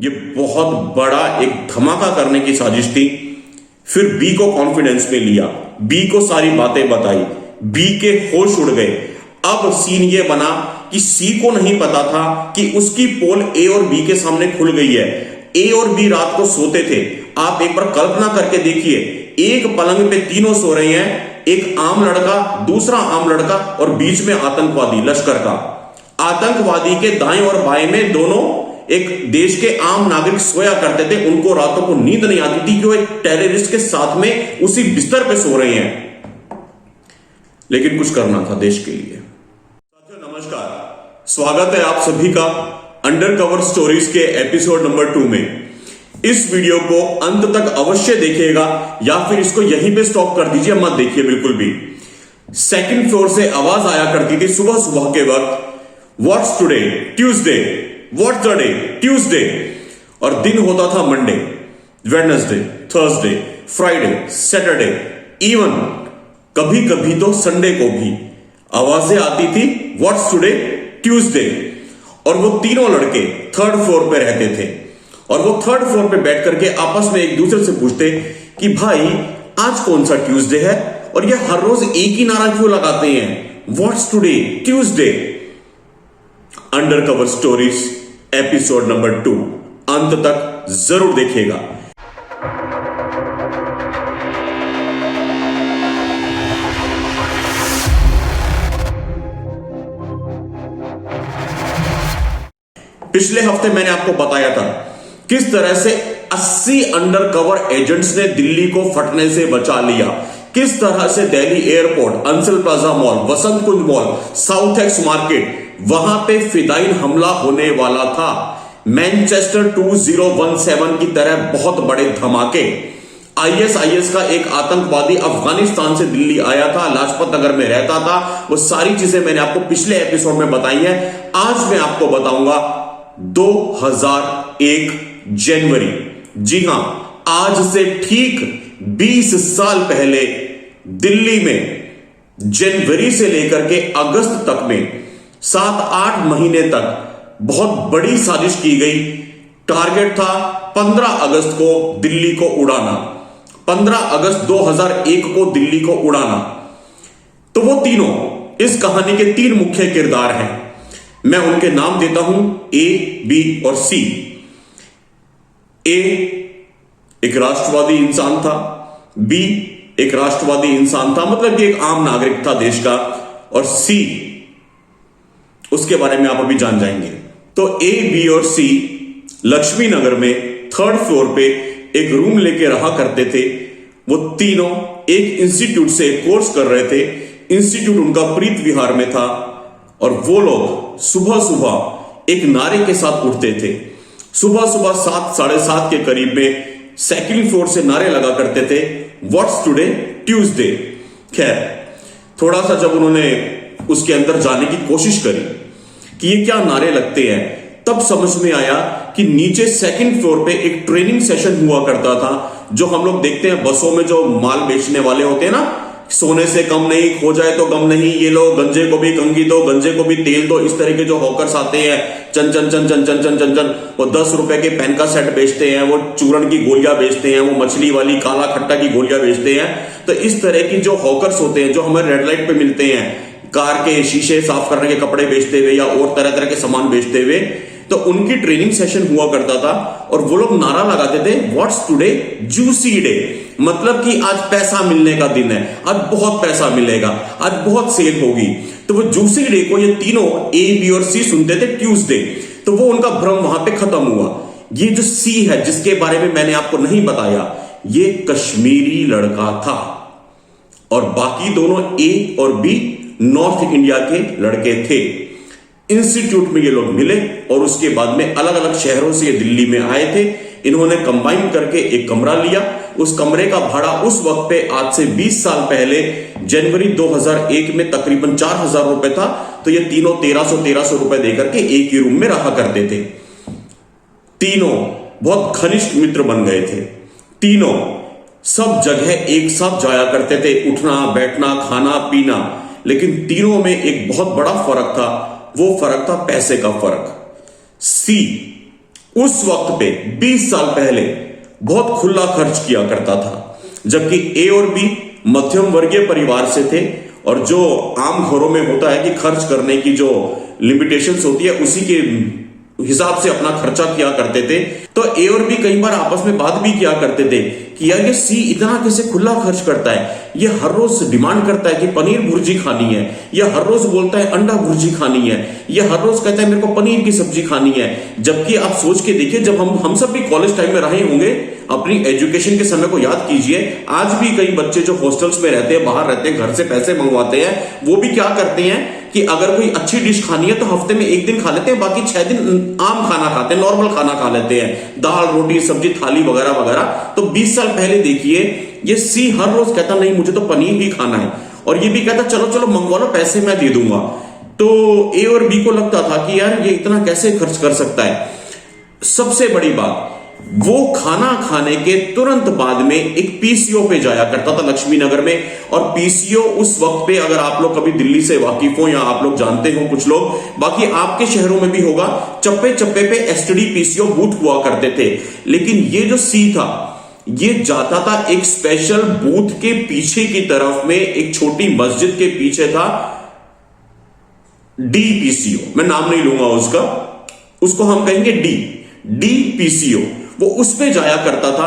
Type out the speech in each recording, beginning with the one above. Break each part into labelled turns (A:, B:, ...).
A: ये बहुत बड़ा एक धमाका करने की साजिश थी। फिर बी को कॉन्फिडेंस में लिया, बी को सारी बातें बताई, बी के होश उड़ गए। अब सीन ये बना कि सी को नहीं पता था कि उसकी पोल ए और बी के सामने खुल गई है। ए और बी रात को सोते थे। आप एक बार कल्पना करके देखिए, एक पलंग पे तीनों सो रहे हैं, एक आम लड़का, दूसरा आम लड़का और बीच में आतंकवादी लश्कर का। आतंकवादी के दाएं और बाएं में दोनों एक देश के आम नागरिक सोया करते थे। उनको रातों को नींद नहीं आती थी कि वो एक टेररिस्ट के साथ में उसी बिस्तर पे सो रहे हैं। लेकिन कुछ करना था देश के लिए। साथियों नमस्कार, स्वागत है आप सभी का अंडर कवर स्टोरीज के एपिसोड नंबर 2 में। इस वीडियो को अंत तक अवश्य देखिएगा या फिर इसको यहीं पे स्टॉप कर दीजिए, मत देखिए बिल्कुल भी। सेकंड फ्लोर से आवाज आया करती थी सुबह सुबह के वक्त, what's today, Tuesday, what's the day, Tuesday. और दिन होता था Monday, Wednesday, Thursday, Friday, Saturday, even कभी कभी तो संडे को भी आवाजें आती थी व्हाट्स टुडे, ट्यूसडे। और वो तीनों लड़के थर्ड फ्लोर पे रहते थे और वो थर्ड फ्लोर पे बैठ करके आपस में एक दूसरे से पूछते कि भाई आज कौन सा ट्यूसडे है और ये हर रोज एक ही नारा क्यों लगाते हैं, what's today, Tuesday. Under cover stories episode number 2 अंत तक जरूर देखिएगा। पिछले हफ्ते मैंने आपको बताया था किस तरह से 80 अंडर कवर एजेंट्स ने दिल्ली को फटने से बचा लिया। किस तरह से Delhi airport, Ansal plaza mall, Vasant Kunj mall, south ex market, वहां पे फिदाइन हमला होने वाला था। मैनचेस्टर 2017 की तरह बहुत बड़े धमाके। आईएसआईएस का एक आतंकवादी अफगानिस्तान से दिल्ली आया था, लाजपत नगर में रहता था। वो सारी चीजें मैंने आपको पिछले एपिसोड में बताई हैं। आज मैं आपको बताऊंगा 2001 जनवरी, जी हां, आज से ठीक 20 साल पहले दिल्ली में जनवरी से लेकर के अगस्त तक में 7-8 महीने तक बहुत बड़ी साजिश की गई। टारगेट था 15 अगस्त को दिल्ली को उड़ाना, 15 अगस्त 2001 को दिल्ली को उड़ाना। तो वो तीनों इस कहानी के 3 मुख्य किरदार हैं। मैं उनके नाम देता हूं ए, बी और सी। ए एक राष्ट्रवादी इंसान था, बी एक राष्ट्रवादी इंसान था, मतलब कि एक आम नागरिक था देश का, और सी उसके बारे में आप अभी जान जाएंगे। तो ए, बी और सी लक्ष्मी नगर में थर्ड फ्लोर पे एक रूम लेके रहा करते थे। वो तीनों एक इंस्टीट्यूट से एक कोर्स कर रहे थे। इंस्टीट्यूट उनका प्रीत विहार में था और वो लोग सुबह सुबह एक नारे के साथ उठते थे। सुबह सुबह 7, 7:30 के करीब में सेकंड फ्लोर से नारे लगा करते थे व्हाट्स टुडे, ट्यूसडे। खैर, थोड़ा सा जब उन्होंने उसके अंदर जाने की कोशिश करी कि ये क्या नारे लगते हैं, तब समझ में आया कि नीचे सेकंड फ्लोर पे एक ट्रेनिंग सेशन हुआ करता था। जो हम लोग देखते हैं बसों में, जो माल बेचने वाले होते हैं ना, सोने से कम नहीं, खो जाए तो गम नहीं, ये लो गंजे को भी कंगी दो, गंजे को भी तेल दो, इस तरह के जो हॉकर्स आते हैं, चन चन चन चन चन चन चन चन, वो 10 रुपए के पेन का सेट बेचते हैं, वो चूरन की गोलियां बेचते हैं, वो मछली वाली काला खट्टा की गोलियां बेचते हैं। तो इस तरह की जो हॉकर्स होते हैं, जो हमें रेड लाइट पे मिलते हैं, कार के शीशे साफ करने के कपड़े बेचते हुए या और तरह तरह के सामान बेचते हुए, तो उनकी ट्रेनिंग सेशन हुआ करता था और वो लोग नारा लगाते थे व्हाट्स टुडे, जूसी डे। मतलब कि आज पैसा मिलने का दिन है, आज बहुत पैसा मिलेगा, आज बहुत सेल होगी। तो वो जूसी डे को ये तीनों ए, बी और सी सुनते थे ट्यूसडे। तो वो उनका भ्रम वहां पे खत्म हुआ। ये जो सी है, जिसके बारे में मैंने आपको नहीं बताया, ये कश्मीरी लड़का था और बाकी दोनों ए और बी नॉर्थ इंडिया के लड़के थे। इंस्टीट्यूट में ये लोग मिले और उसके बाद में अलग अलग शहरों से ये दिल्ली में आए थे। इन्होंने कंबाइन करके एक कमरा लिया। उस कमरे का भाड़ा उस वक्त पे, आज से 20 साल पहले, जनवरी 2001 में तकरीबन 4000 रुपए था। तो ये तीनों 1300 रुपए देकर के एक ही रूम में रहा करते थे। तीनों बहुत घनिष्ठ मित्र बन गए थे। तीनों सब जगह एक साथ जाया करते थे, उठना बैठना खाना पीना। लेकिन तीनों में एक बहुत बड़ा फर्क था। वो फर्क था पैसे का फर्क। सी उस वक्त पे 20 साल पहले बहुत खुला खर्च किया करता था, जबकि ए और बी मध्यम वर्गीय परिवार से थे और जो आम घरों में होता है कि खर्च करने की जो लिमिटेशंस होती है उसी के हिसाब से अपना खर्चा किया करते थे। तो ए और बी कई बार आपस में बात भी किया करते थे कि यार ये सी इतना कैसे खुला खर्च करता है, ये हर रोज डिमांड करता है कि पनीर भुर्जी खानी है, ये हर रोज बोलता है अंडा भुर्जी खानी है, ये हर रोज कहता है मेरे को पनीर की सब्जी खानी है। जबकि आप सोच के देखिए, जब हम सब भी कॉलेज टाइम में रहे होंगे, अपनी एजुकेशन के समय को याद कीजिए, आज भी कई बच्चे जो हॉस्टल्स में रहते हैं, बाहर रहते हैं, घर से पैसे मंगवाते हैं, वो भी क्या करते हैं कि अगर कोई अच्छी डिश खानी है तो हफ्ते में एक दिन खा लेते हैं, बाकी 6 दिन आम खाना खाते हैं, नॉर्मल खाना खा लेते हैं, दाल रोटी सब्जी थाली वगैरह वगैरह। तो 20 साल पहले देखिए, ये सी हर रोज कहता नहीं मुझे तो पनीर ही खाना है, और ये भी कहता चलो चलो मंगवा लो, पैसे मैं दे दूंगा। तो ए और बी को लगता था कि यार ये इतना कैसे खर्च कर सकता है। सबसे बड़ी बात, वो खाना खाने के तुरंत बाद में एक पीसीओ पे जाया करता था लक्ष्मी नगर में। और पीसीओ उस वक्त पे, अगर आप लोग कभी दिल्ली से वाकिफ हो या आप लोग जानते हो, कुछ लोग, बाकी आपके शहरों में भी होगा, चप्पे चप्पे पे एसटीडी पीसीओ बूथ हुआ करते थे। लेकिन ये जो सी था, ये जाता था एक स्पेशल बूथ के पीछे की तरफ में, एक छोटी मस्जिद के पीछे था डी पीसीओ, मैं नाम नहीं लूंगा उसका, उसको हम कहेंगे डी पीसीओ। वो उस पे जाया करता था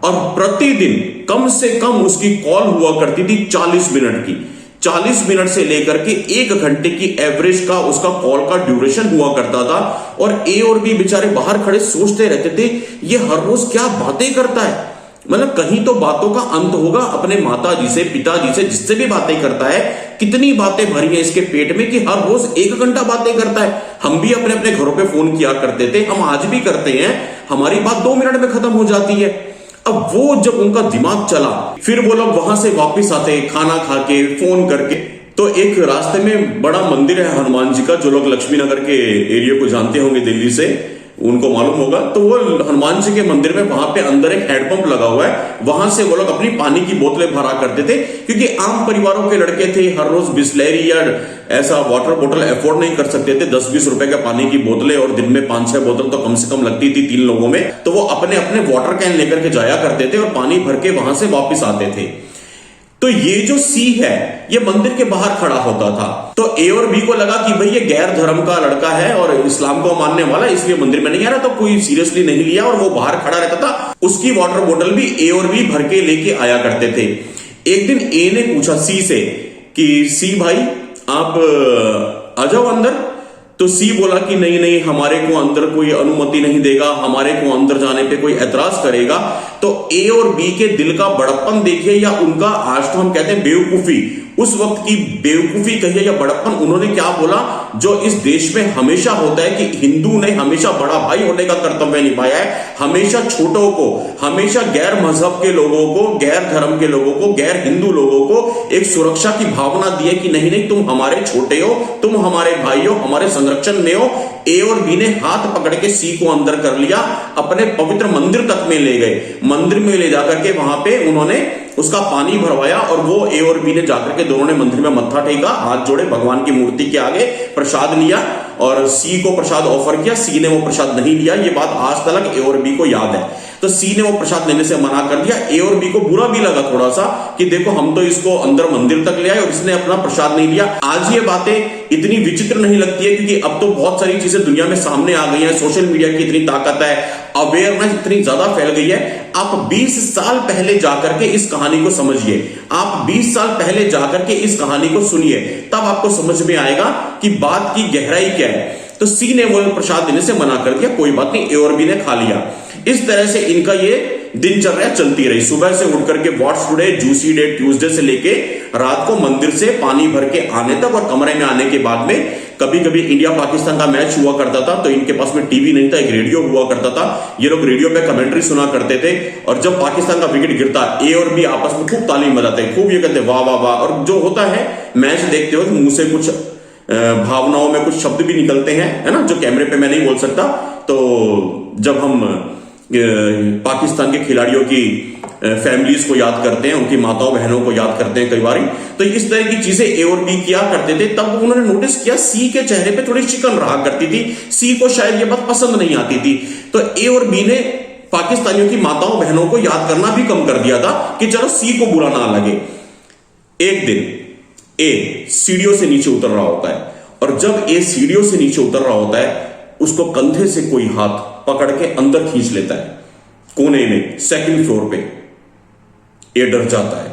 A: और प्रतिदिन कम से कम उसकी कॉल हुआ करती थी 40 मिनट की। 40 मिनट से लेकर के 1 घंटे की एवरेज का उसका कॉल का ड्यूरेशन हुआ करता था। और ए और बी बेचारे बाहर खड़े सोचते रहते थे, ये हर रोज क्या बातें करता है, मतलब कहीं तो बातों का अंत होगा। अपने माता जी से, पिताजी से, जिससे भी बातें करता है, कितनी बातें भरी हैं इसके पेट में कि हर रोज 1 घंटा बातें करता है। हम भी अपने अपने घरों पे फोन किया करते थे, हम आज भी करते हैं, हमारी बात 2 मिनट में खत्म हो जाती है। अब वो जब उनका दिमाग चला, फिर वो लोग वहां से वापस आते खाना खा के, फोन करके। तो एक रास्ते में बड़ा मंदिर है हनुमान जी का, जो लोग लक्ष्मी नगर के एरिया को जानते होंगे दिल्ली से, उनको मालूम होगा। तो वो हनुमान जी के मंदिर में वहां पे अंदर एक हैंडपंप लगा हुआ है, वहां से वो लोग अपनी पानी की बोतलें भरा करते थे। क्योंकि आम परिवारों के लड़के थे, हर रोज बिस्लेरी या ऐसा वाटर बोतल अफोर्ड नहीं कर सकते थे, 10-20 रुपए का पानी की बोतलें, और दिन में 5-6 बोतल तो कम से कम लगती थी 3 लोगों में। तो वो अपने अपने वाटर कैन लेकर के जाया करते थे और पानी भर के वहां से वापिस आते थे। तो ये जो सी है, ये मंदिर के बाहर खड़ा होता था। तो ए और बी को लगा कि भाई ये गैर धर्म का लड़का है और इस्लाम को मानने वाला, इसलिए मंदिर में नहीं आ रहा, तो कोई सीरियसली नहीं लिया और वो बाहर खड़ा रहता था। उसकी वाटर बोतल भी ए और बी भर के लेके आया करते थे। एक दिन ए ने पूछा सी से कि सी भाई आप आ जाओ अंदर। तो सी बोला कि नहीं नहीं, हमारे को अंदर कोई अनुमति नहीं देगा, हमारे को अंदर जाने पे कोई ऐतराज करेगा। तो ए और बी के दिल का बड़प्पन देखिए, या उनका, आज तो हम कहते हैं बेवकूफी, उस वक्त की बेवकूफी कहिए या बड़प्पन। उन्होंने क्या बोला, जो इस देश में हमेशा होता है कि हिंदू ने हमेशा बड़ा भाई होने का कर्तव्य निभाया है, हमेशा छोटों को, हमेशा गैर मजहब के लोगों को, गैर धर्म के लोगों को, गैर हिंदू लोगों को एक सुरक्षा की भावना दी है कि नहीं नहीं, तुम हमारे छोटे हो, तुम हमारे भाई हो, हमारे संरक्षण में हो। ए और बी ने हाथ पकड़ के सी को अंदर कर लिया, अपने पवित्र मंदिर तक में ले गए। मंदिर में ले जाकर के वहां पे उन्होंने उसका पानी भरवाया और वो ए और बी ने जाकर के दोनों ने मंदिर में मत्था टेका, हाथ जोड़े भगवान की मूर्ति के आगे, प्रसाद लिया और सी को प्रसाद ऑफर किया। सी ने वो प्रसाद नहीं लिया, ये बात आज तक ए और बी को याद है। तो सी ने वो प्रसाद लेने से मना कर दिया। ए और बी को बुरा भी लगा थोड़ा सा कि देखो हम तो इसको अंदर मंदिर तक ले आए और इसने अपना प्रसाद नहीं लिया। आज ये बातें इतनी विचित्र नहीं लगती है, क्योंकि अब तो बहुत सारी चीजें दुनिया में सामने आ गई हैं, सोशल मीडिया की इतनी ताकत है, अवेयरनेस इतनी ज्यादा फैल गई है। आप 20 साल पहले जाकर के इस कहानी को समझिए, आप 20 साल पहले जाकर के इस कहानी को सुनिए, तब आपको समझ में आएगा कि बात की गहराई क्या है। तो सी ने वो प्रसाद देने से मना कर दिया, कोई बात नहीं, ए और बी ने खा लिया। इस तरह से इनका ये दिनचर्या चलती रही। सुबह से उठ करके what's today, juicy day, Tuesday से लेके रात को मंदिर से पानी भर के आने तक, और कमरे में आने के बाद में कभी कभी इंडिया पाकिस्तान का मैच हुआ करता था तो इनके पास में टीवी नहीं था, एक रेडियो हुआ करता था, ये लोग रेडियो पे कमेंट्री सुना करते थे। और जब पाकिस्तान का विकेट गिरता, ए और बी आपस में खूब ताली बजाते, खूब ये कहते वाह वाह वाह। और जो होता है मैच देखते वक्त मुंह से कुछ भावनाओं में कुछ शब्द भी निकलते हैं, है ना, जो कैमरे पे मैं नहीं बोल सकता। तो जब हम पाकिस्तान के खिलाड़ियों की फैमिलीज को याद करते हैं, उनकी माताओं बहनों को याद करते हैं कई बार। तो इस तरह की चीजें ए और बी किया करते थे। तब उन्होंने नोटिस किया सी के चेहरे पे थोड़ी चिकन रहा करती थी, सी को शायद ये बात पसंद नहीं आती थी। तो ए और बी ने पाकिस्तानियों की माताओं बहनों को याद करना भी कम कर दिया था कि चलो सी को बुरा ना लगे। एक दिन ए सीढ़ियों से नीचे उतर रहा होता है, और जब ए सीढ़ियों से नीचे उतर रहा होता है, उसको कंधे से कोई हाथ पकड़ के अंदर खींच लेता है, कोने में सेकंड फ्लोर पे। ए डर जाता है।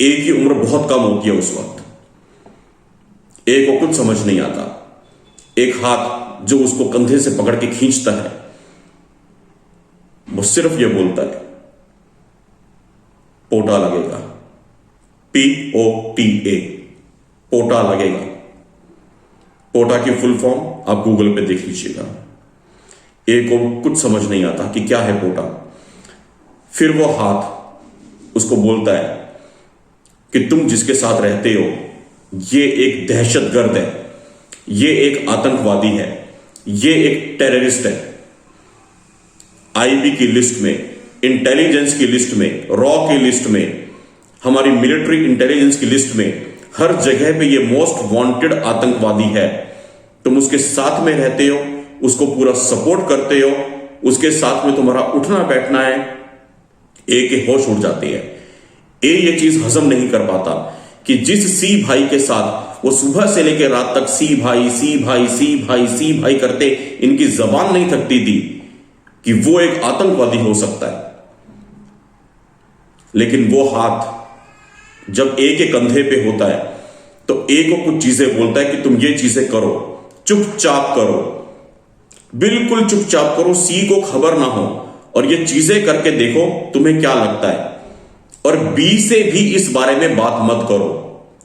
A: ए की उम्र बहुत कम होती है उस वक्त। ए को कुछ समझ नहीं आता। एक हाथ जो उसको कंधे से पकड़ के खींचता है, वो सिर्फ ये बोलता है, पोटा लगेगा। POTA, पोटा लगेगा। पोटा की फुल फॉर्म आप गूगल पे देख लीजिएगा। ए को कुछ समझ नहीं आता कि क्या है पोटा। फिर वो हाथ उसको बोलता है कि तुम जिसके साथ रहते हो ये एक दहशतगर्द है, ये एक आतंकवादी है, ये एक टेररिस्ट है। IB की लिस्ट में, इंटेलिजेंस की लिस्ट में, रॉ की लिस्ट में, हमारी मिलिट्री इंटेलिजेंस की लिस्ट में, हर जगह पे ये मोस्ट वांटेड आतंकवादी है। तुम उसके साथ में रहते हो, उसको पूरा सपोर्ट करते हो, उसके साथ में तुम्हारा उठना बैठना है। ए के होश उड़ जाते हैं। ए ये चीज हजम नहीं कर पाता कि जिस सी भाई के साथ वो सुबह से लेकर रात तक सी भाई सी भाई सी भाई सी भाई करते इनकी जबान नहीं थकती थी, कि वो एक आतंकवादी हो सकता है। लेकिन वो हाथ जब ए के कंधे पे होता है तो ए को कुछ चीजें बोलता है कि तुम ये चीजें करो, चुपचाप करो, बिल्कुल चुपचाप करो, सी को खबर ना हो, और ये चीजें करके देखो तुम्हें क्या लगता है। और बी से भी इस बारे में बात मत करो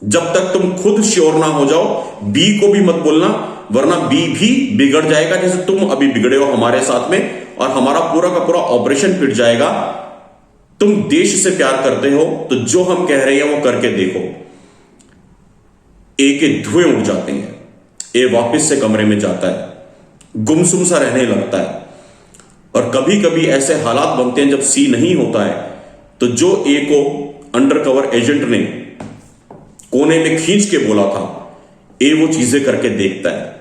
A: जब तक तुम खुद श्योर ना हो जाओ। बी को भी मत बोलना, वरना बी भी बिगड़ जाएगा जैसे तुम अभी बिगड़े हो हमारे साथ में, और हमारा पूरा का पूरा ऑपरेशन पिट जाएगा। तुम देश से प्यार करते हो तो जो हम कह रहे हैं वो करके देखो। ए के धुएं उड़ जाते हैं। ए वापस से कमरे में जाता है, गुमसुम सा रहने लगता है। और कभी कभी ऐसे हालात बनते हैं जब सी नहीं होता है, तो जो ए को अंडरकवर एजेंट ने कोने में खींच के बोला था, ए वो चीजें करके देखता है।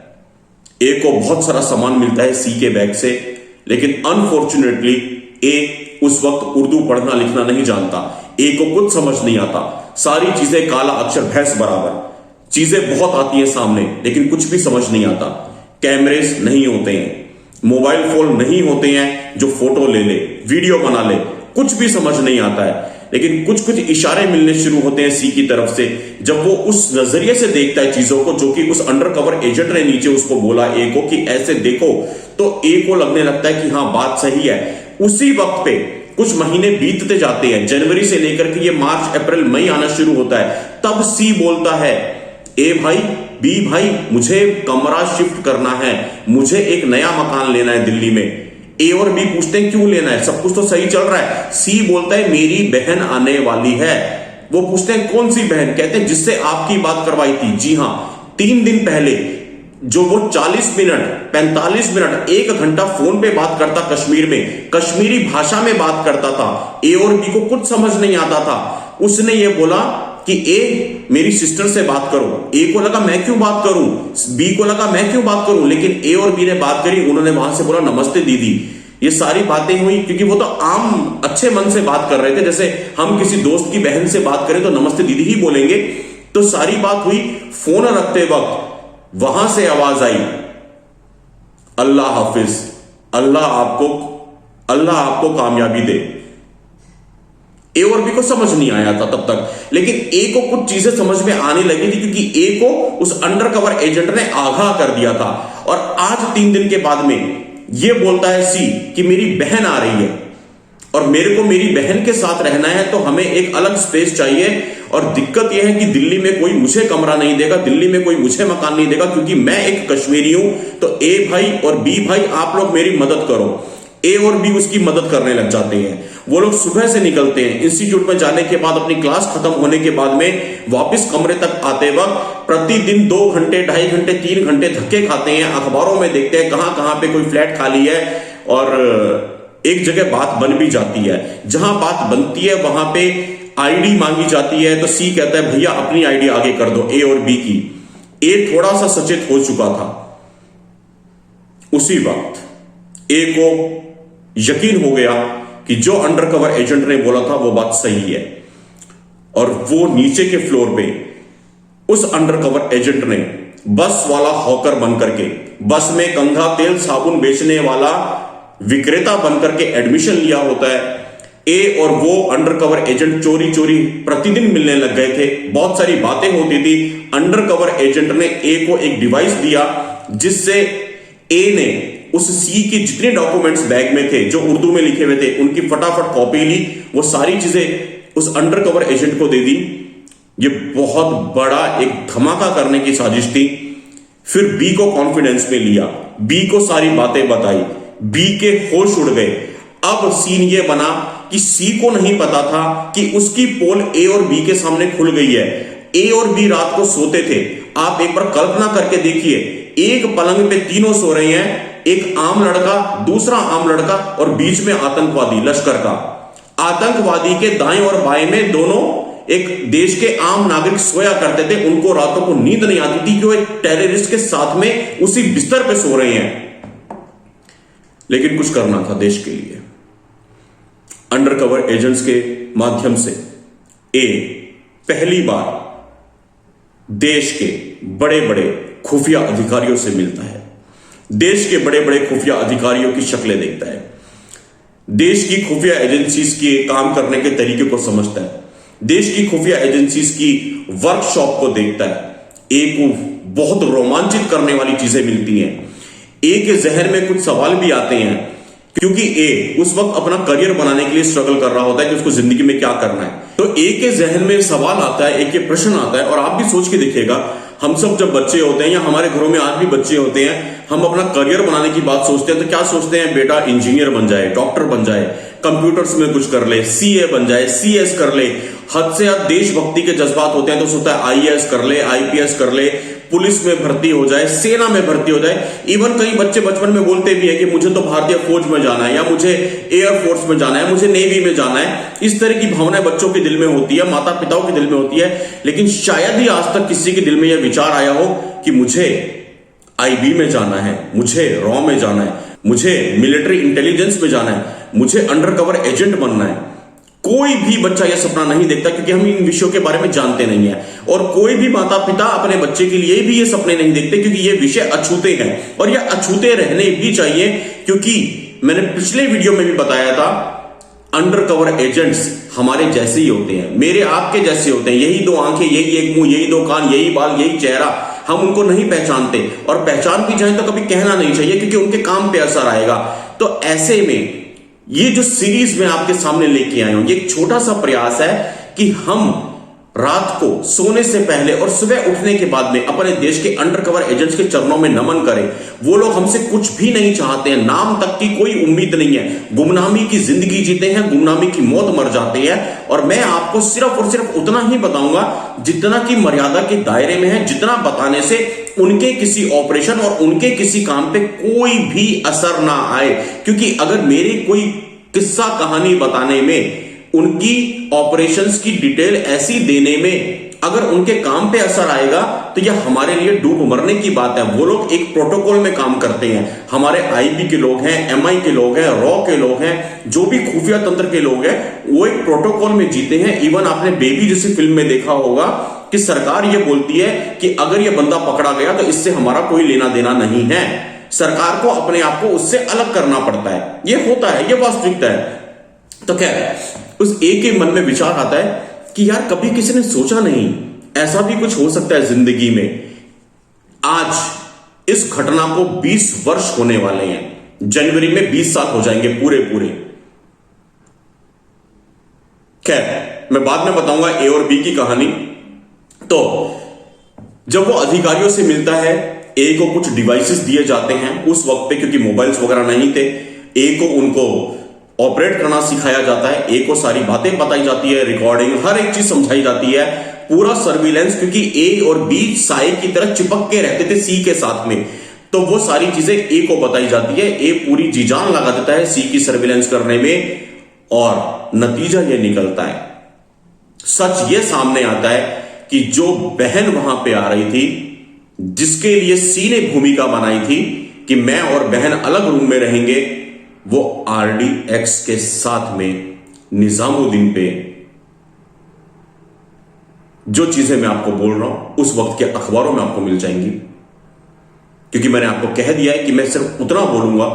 A: ए को बहुत सारा सामान मिलता है सी के बैग से, लेकिन अनफॉर्चुनेटली ए उस वक्त उर्दू पढ़ना लिखना नहीं जानता। ए को कुछ समझ नहीं आता। सारी चीजें काला अक्षर भैंस बराबर, चीजें बहुत आती हैं सामने, लेकिन कुछ भी समझ नहीं आता। कैमरेज नहीं होते हैं, मोबाइल फोन नहीं होते हैं जो फोटो ले ले, वीडियो बना ले, कुछ भी समझ नहीं आता है। लेकिन कुछ कुछ इशारे मिलने शुरू होते हैं सी की तरफ से, जब वो उस नजरिए से देखता है चीजों को जो कि उस अंडरकवर एजेंट ने नीचे उसको बोला ए को कि ऐसे देखो, तो ए को लगने लगता है कि हाँ बात सही है। उसी वक्त पे कुछ महीने बीतते जाते हैं, जनवरी से लेकर के ये मार्च अप्रैल मई आना शुरू होता है, तब सी बोलता है ए भाई बी भाई मुझे कमरा शिफ्ट करना है, मुझे एक नया मकान लेना है दिल्ली में। ए और बी पूछते हैं क्यों लेना है, सब कुछ तो सही चल रहा है। सी बोलता है मेरी बहन आने वाली है। वो पूछते हैं कौन सी बहन, कहते हैं जिससे आपकी बात करवाई थी। जी हां, 3 दिन पहले जो वो 40 मिनट 45 मिनट 1 घंटा फोन पे बात करता, कश्मीर में कश्मीरी भाषा में बात करता था। ए और बी को कुछ समझ नहीं आता था। उसने ये बोला कि ए मेरी सिस्टर से बात करो। ए को लगा मैं क्यों बात करूं, बी को लगा मैं क्यों बात करूं, लेकिन ए और बी ने बात करी। उन्होंने वहां से बोला नमस्ते दीदी। ये सारी बातें हुई क्योंकि वो तो आम अच्छे मन से बात कर रहे थे, जैसे हम किसी दोस्त की बहन से बात करें तो नमस्ते दीदी ही बोलेंगे। तो सारी बात हुई। फोन रखते वक्त वहां से आवाज आई, अल्लाह हाफिज, अल्लाह आपको कामयाबी दे। ए और बी को समझ नहीं आया था तब तक, लेकिन ए को कुछ चीजें समझ में आने लगी थी क्योंकि ए को उस अंडरकवर एजेंट ने आगाह कर दिया था। और आज 3 दिन के बाद में ये बोलता है सी कि मेरी बहन आ रही है और मेरे को मेरी बहन के साथ रहना है, तो हमें एक अलग स्पेस चाहिए। और दिक्कत यह है कि दिल्ली में कोई मुझे कमरा नहीं देगा, दिल्ली में कोई मुझे मकान नहीं देगा, क्योंकि मैं एक कश्मीरी हूं। तो ए भाई और बी भाई आप लोग मेरी मदद करो। ए और बी उसकी मदद करने लग जाते हैं। वो लोग सुबह से निकलते हैं, इंस्टीट्यूट में जाने के बाद अपनी क्लास खत्म होने के बाद में वापस कमरे तक आते वक्त प्रतिदिन 2 घंटे 2.5 घंटे 3 घंटे धक्के खाते हैं, अखबारों में देखते हैं कहां कहां पे कोई फ्लैट खाली है। और एक जगह बात बन भी जाती है, जहां बात बनती है वहां पे आईडी मांगी जाती है, तो सी कहता है भैया अपनी आईडी आगे कर दो ए और बी की। ए थोड़ा सा सचेत हो चुका था, उसी वक्त ए को यकीन हो गया कि जो अंडरकवर एजेंट ने बोला था वो बात सही है, और वो नीचे के फ्लोर पे उस अंडरकवर एजेंट ने बस वाला हॉकर बनकर के, बस में कंघा तेल साबुन बेचने वाला विक्रेता बनकर के एडमिशन लिया होता है। ए और वो अंडरकवर एजेंट चोरी चोरी प्रतिदिन मिलने लग गए थे, बहुत सारी बातें होती थी। अंडरकवर एजेंट ने ए को एक डिवाइस दिया जिससे ए ने उस सी की जितने डॉक्यूमेंट्स बैग में थे जो उर्दू में लिखे हुए थे उनकी फटाफट कॉपी ली, वो सारी चीजें उस अंडरकवर एजेंट को दे दी। ये बहुत बड़ा एक धमाका करने की साजिश थी। फिर बी को कॉन्फिडेंस में लिया, बी को सारी बातें बताई, बी के होश उड़ गए। अब सीन ये बना कि सी को नहीं पता था कि उसकी पोल ए और बी के सामने खुल गई है। ए और बी रात को सोते थे, आप एक बार कल्पना करके देखिए, एक पलंग पे तीनों सो रहे हैं, एक आम लड़का, दूसरा आम लड़का और बीच में आतंकवादी लश्कर का। आतंकवादी के दाएं और बाएं में दोनों एक देश के आम नागरिक सोया करते थे, उनको रातों को नींद नहीं आती थी कि वो एक टेररिस्ट के साथ में उसी बिस्तर पे सो रहे हैं। लेकिन कुछ करना था देश के लिए। अंडरकवर एजेंट्स के माध्यम से ए पहली बार देश के बड़े बड़े खुफिया अधिकारियों से मिलता है, देश के बड़े बड़े खुफिया अधिकारियों की शक्लें देखता है, देश की खुफिया एजेंसीज के काम करने के तरीके को समझता है, देश की खुफिया एजेंसीज की वर्कशॉप को देखता है। ए को बहुत रोमांचित करने वाली चीजें मिलती हैं। ए के जहन में कुछ सवाल भी आते हैं, क्योंकि ए उस वक्त अपना करियर बनाने के लिए स्ट्रगल कर रहा होता है कि उसको जिंदगी में क्या करना है। तो ए के जहन में सवाल आता है, ए के प्रश्न आता है। और आप भी सोच के देखिएगा, हम सब जब बच्चे होते हैं या हमारे घरों में आज भी बच्चे होते हैं, हम अपना करियर बनाने की बात सोचते हैं तो क्या सोचते हैं, बेटा इंजीनियर बन जाए, डॉक्टर बन जाए, कंप्यूटर्स में कुछ कर ले, सीए बन जाए, सीएस कर ले। हद से हद देशभक्ति के जज्बात होते हैं तो सोचता है आईएएस कर ले, आईपीएस कर ले, पुलिस में भर्ती हो जाए, सेना में भर्ती हो जाए। इवन कई बच्चे बचपन में बोलते भी है कि मुझे तो भारतीय फौज में जाना है, या मुझे एयरफोर्स में जाना है, मुझे नेवी में जाना है। इस तरह की भावनाएं बच्चों के दिल में होती है, माता पिताओं के दिल में होती है। लेकिन शायद ही आज तक किसी के दिल में यह विचार आया हो कि मुझे आईबी में जाना है, मुझे रॉ में जाना है, मुझे मिलिट्री इंटेलिजेंस में जाना है, मुझे अंडरकवर एजेंट बनना है। कोई भी बच्चा यह सपना नहीं देखता, क्योंकि हम इन विषयों के बारे में जानते नहीं है। और कोई भी माता पिता अपने बच्चे के लिए भी ये सपने नहीं देखते, क्योंकि ये विषय अछूते हैं और ये अछूते रहने भी चाहिए। क्योंकि मैंने पिछले वीडियो में भी बताया था, अंडरकवर एजेंट्स हमारे जैसे ही होते हैं, मेरे आपके जैसे होते हैं। यही दो आंखें, यही एक मुंह, यही दो कान, यही बाल, यही चेहरा। हम उनको नहीं पहचानते, और पहचान भी जाए तो कभी कहना नहीं चाहिए, क्योंकि उनके काम पे असर आएगा। तो ऐसे में ये जो सीरीज में आपके सामने लेके आया हूं, ये एक छोटा सा प्रयास है कि हम रात को सोने से पहले और सुबह उठने के बाद में अपने देश के अंडरकवर एजेंट्स के चरणों में नमन करें। वो लोग हमसे कुछ भी नहीं चाहते हैं, नाम तक की कोई उम्मीद नहीं है, गुमनामी की जिंदगी जीते हैं, गुमनामी की मौत मर जाते हैं। और मैं आपको सिर्फ और सिर्फ उतना ही बताऊंगा जितना की मर्यादा के दायरे में है, जितना बताने से उनके किसी ऑपरेशन और उनके किसी काम पे कोई भी असर ना आए। क्योंकि अगर मेरी कोई किस्सा कहानी बताने में, उनकी ऑपरेशंस की डिटेल ऐसी देने में अगर उनके काम पे असर आएगा तो यह हमारे लिए डूब मरने की बात है। वो लोग एक प्रोटोकॉल में काम करते हैं, हमारे आईबी के लोग हैं, एमआई के लोग हैं, रॉ के लोग हैं, जो भी खुफिया तंत्र के लोग हैं, वो एक प्रोटोकॉल में जीते हैं। इवन आपने बेबी जैसी फिल्म में देखा होगा कि सरकार ये बोलती है कि अगर ये बंदा पकड़ा गया तो इससे हमारा कोई लेना देना नहीं है। सरकार को अपने आप को उससे अलग करना पड़ता है, ये होता है, ये वास्तविकता है। तो क्या है, उस एक के मन में विचार आता है कि यार कभी किसी ने सोचा नहीं ऐसा भी कुछ हो सकता है जिंदगी में। आज इस घटना को 20 वर्ष होने वाले हैं, जनवरी में 20 साल हो जाएंगे पूरे पूरे। खैर मैं बाद में बताऊंगा ए और बी की कहानी। तो जब वो अधिकारियों से मिलता है, ए को कुछ डिवाइसेस दिए जाते हैं उस वक्त पे, क्योंकि मोबाइल्स वगैरह नहीं थे। ए को उनको ऑपरेट करना सिखाया जाता है, ए को सारी बातें बताई जाती है, रिकॉर्डिंग हर एक चीज समझाई जाती है, पूरा सर्विलेंस। क्योंकि ए और बी साए की तरह चिपक के रहते थे सी के साथ में, तो वो सारी चीजें ए को बताई जाती है। ए पूरी जी जान लगा देता है सी की सर्विलेंस करने में, और नतीजा ये निकलता है, सच ये सामने आता है कि जो बहन वहां पे आ रही थी, जिसके लिए सी ने भूमिका बनाई थी कि मैं और बहन अलग रूम में रहेंगे, वो RDX के साथ में निजामुद्दीन पे जो चीजें मैं आपको बोल रहा हूं उस वक्त के अखबारों में आपको मिल जाएंगी, क्योंकि मैंने आपको कह दिया है कि मैं सिर्फ उतना बोलूंगा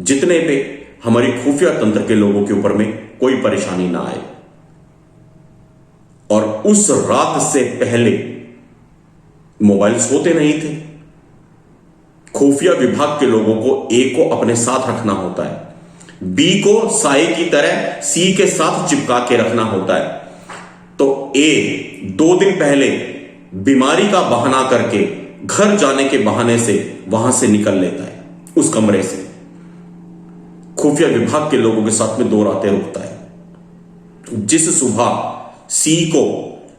A: जितने पे हमारी खुफिया तंत्र के लोगों के ऊपर में कोई परेशानी ना आए। और उस रात से पहले मोबाइल्स होते नहीं थे। खुफिया विभाग के लोगों को ए को अपने साथ रखना होता है, बी को साए की तरह सी के साथ चिपका के रखना होता है। तो ए 2 दिन पहले बीमारी का बहाना करके घर जाने के बहाने से वहां से निकल लेता है, उस कमरे से खुफिया विभाग के लोगों के साथ में 2 रातें रुकता है। जिस सुबह सी को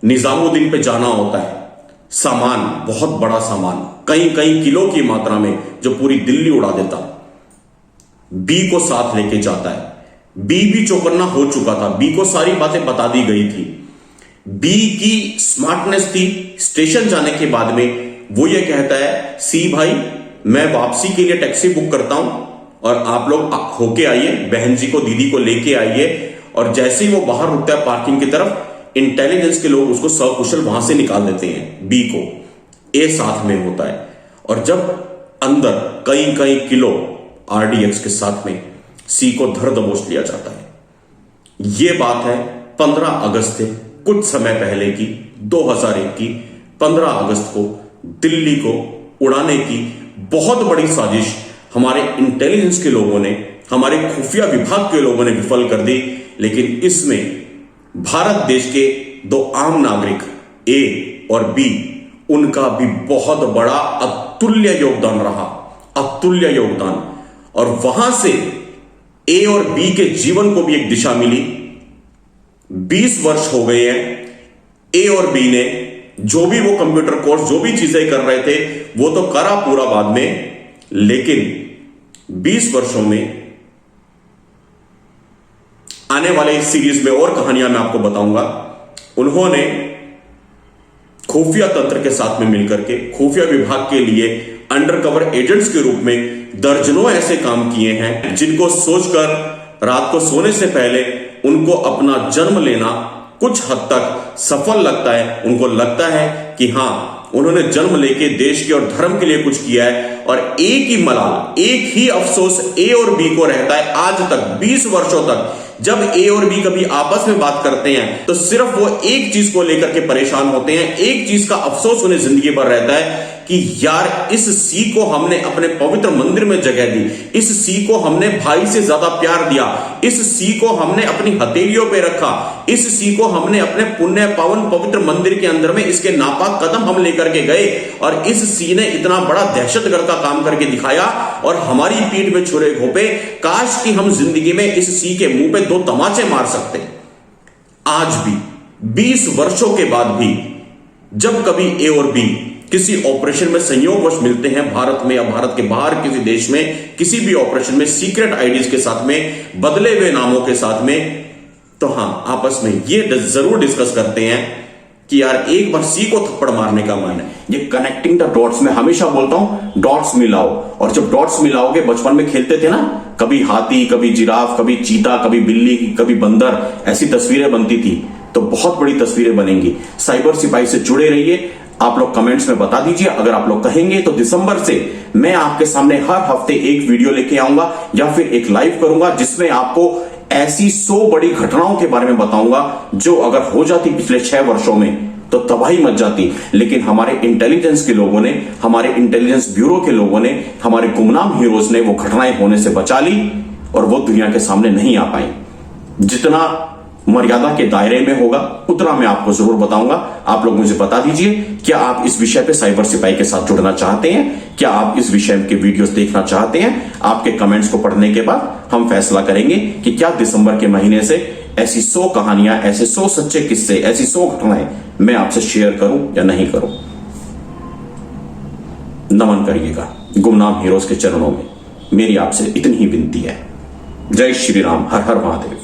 A: निजामुद्दीन पे जाना होता है, सामान, बहुत बड़ा सामान, कई कई किलो की मात्रा में, जो पूरी दिल्ली उड़ा देता, बी को साथ लेके जाता है। बी भी चौकन्ना हो चुका था, बी को सारी बातें बता दी गई थी। बी की स्मार्टनेस थी, स्टेशन जाने के बाद में वो ये कहता है, सी भाई मैं वापसी के लिए टैक्सी बुक करता हूं और आप लोग होके आइए, बहन जी को, दीदी को लेके आइए। और जैसे ही वो बाहर रुकता है पार्किंग की तरफ, इंटेलिजेंस के लोग उसको सकुशल वहां से निकाल देते हैं, बी को। ए साथ में होता है, और जब अंदर कई कई किलो RDX के साथ में सी को धर दबोच लिया जाता है। यह बात है 15 अगस्त से कुछ समय पहले की, 2001 की 15 अगस्त को दिल्ली को उड़ाने की बहुत बड़ी साजिश हमारे इंटेलिजेंस के लोगों ने, हमारे खुफिया विभाग के लोगों ने विफल कर दी। लेकिन इसमें भारत देश के 2 आम नागरिक ए और बी, उनका भी बहुत बड़ा अतुल्य योगदान रहा, अतुल्य योगदान। और वहां से ए और बी के जीवन को भी एक दिशा मिली। 20 वर्ष हो गए हैं, ए और बी ने जो भी वो कंप्यूटर कोर्स, जो भी चीजें कर रहे थे, वो तो करा पूरा बाद में, लेकिन 20 वर्षों में आने वाले इस सीरीज में और कहानियां मैं आपको बताऊंगा। उन्होंने खुफिया तंत्र के साथ में मिलकर के खुफिया विभाग के लिए अंडरकवर एजेंट्स के रूप में दर्जनों ऐसे काम किए हैं, जिनको सोचकर रात को सोने से पहले उनको अपना जन्म लेना कुछ हद तक सफल लगता है। उनको लगता है कि हां, उन्होंने जन्म लेके देश के और धर्म के लिए कुछ किया है। और एक ही मलाल, एक ही अफसोस ए और बी को रहता है आज तक, 20 वर्षों तक। जब ए और बी कभी आपस में बात करते हैं तो सिर्फ वो एक चीज को लेकर के परेशान होते हैं, एक चीज का अफसोस उन्हें जिंदगी भर रहता है कि यार, इस सी को हमने अपने पवित्र मंदिर में जगह दी, इस सी को हमने भाई से ज्यादा प्यार दिया, इस सी को हमने अपनी हथेलियों पे रखा, इस सी को हमने अपने पुण्य पावन पवित्र मंदिर के अंदर में इसके नापाक कदम हम लेकर के गए, और इस सी ने इतना बड़ा दहशतगर्द का काम करके दिखाया और हमारी पीठ में छुरे घोंपे। काश कि हम जिंदगी में इस सी के मुंह पे 2 तमाचे मार सकते। आज भी 20 वर्षों के बाद भी जब कभी ए और बी किसी ऑपरेशन में संयोगवश मिलते हैं, भारत में या भारत के बाहर किसी देश में किसी भी ऑपरेशन में, सीक्रेट आईडीज के साथ में, बदले हुए नामों के साथ में, तो हां, आपस में ये जरूर डिस्कस करते हैं कि यार एक बार सी को थप्पड़ मारने का मन है। ये कनेक्टिंग द डॉट्स, मैं हमेशा बोलता हूं डॉट्स मिलाओ। और जब डॉट्स मिलाओगे, बचपन में खेलते थे ना, कभी हाथी, कभी जिराफ, कभी चीता, कभी बिल्ली, कभी बंदर, ऐसी तस्वीरें बनती थी, तो बहुत बड़ी तस्वीरें बनेंगी। साइबर सिपाही से जुड़े रहिए। आप लोग कमेंट्स में बता दीजिए, अगर आप लोग कहेंगे तो दिसंबर से मैं आपके सामने हर हफ्ते एक वीडियो लेके आऊंगा या फिर एक लाइव करूंगा, जिसमें आपको ऐसी 100 बड़ी घटनाओं के बारे में बताऊंगा जो अगर हो जाती पिछले 6 वर्षों में तो तबाही मच जाती। लेकिन हमारे इंटेलिजेंस के लोगों ने, हमारे इंटेलिजेंस ब्यूरो के लोगों ने, हमारे गुमनाम हीरोज ने वो घटनाएं होने से बचा ली और वो दुनिया के सामने नहीं आ पाई। जितना मर्यादा के दायरे में होगा उतना मैं आपको जरूर बताऊंगा। आप लोग मुझे बता दीजिए, क्या आप इस विषय पे साइबर सिपाही के साथ जुड़ना चाहते हैं? क्या आप इस विषय के वीडियोस देखना चाहते हैं? आपके कमेंट्स को पढ़ने के बाद हम फैसला करेंगे कि क्या दिसंबर के महीने से ऐसी 100 कहानियां, ऐसे 100 सच्चे किस्से, ऐसी 100 घटनाएं मैं आपसे शेयर करूं या नहीं करूं। नमन करिएगा। गुमनाम हीरोज के चरणों में मेरी आपसे इतनी ही विनती है। जय श्री राम, हर हर महादेव।